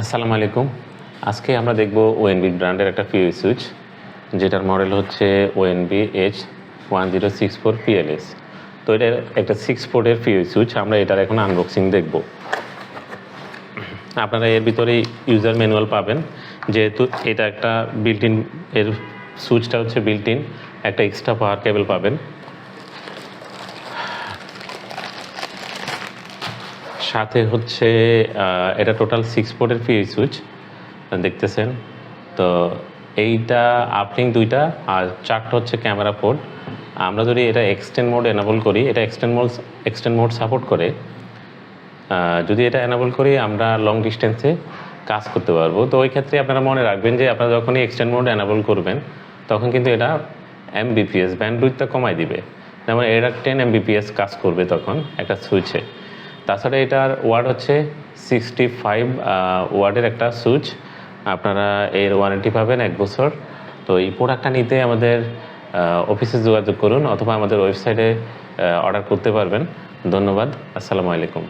আসসালামু আলাইকুম। আজকে আমরা দেখব ONV ব্র্যান্ডের একটা PoE সুইচ, যেটার মডেল হচ্ছে ONV-H1064PLS। তো এটা একটা 6 পোর্টের PoE সুইচ। আমরা এটার এখন আনবক্সিং দেখব। আপনারা এর ভিতরে ইউজার ম্যানুয়াল পাবেন, যেহেতু এটা একটা বিল্ট ইন, এর সুইচটা হচ্ছে বিল্ট ইন, একটা এক্সট্রা পাওয়ার কেবল পাবেন। সাথে হচ্ছে এটা টোটাল 6 পোর্টের PoE সুইচ দেখতেছেন। তো এইটা আপলিং 2টা আর 4টা হচ্ছে ক্যামেরা পোর্ট। আমরা যদি এটা এক্সটেন্ড মোড এনাবল করি, এটা এক্সটেন্ড মোড সাপোর্ট করে। যদি এটা এনাবল করি আমরা লং ডিস্টেন্সে কাজ করতে পারবো। তো ওই ক্ষেত্রে আপনারা মনে রাখবেন যে আপনারা যখনই এক্সটেন্ড মোড এনাবল করবেন তখন কিন্তু এটা MBPS ব্যান্ডউইথটা কমাই দিবে। যেমন এটা 10 MBPS কাজ করবে তখন একটা সুইচে। তাছাড়া এটার ওয়াট হচ্ছে 65 ওয়াটের একটা সুইচ। আপনারা এর ওয়ারেন্টি পাবেন 1 বছর। তো এই প্রোডাক্টটা নিতে আমাদের অফিসে যোগাযোগ করুন অথবা আমাদের ওয়েবসাইটে অর্ডার করতে পারবেন। ধন্যবাদ। আসসালামু আলাইকুম।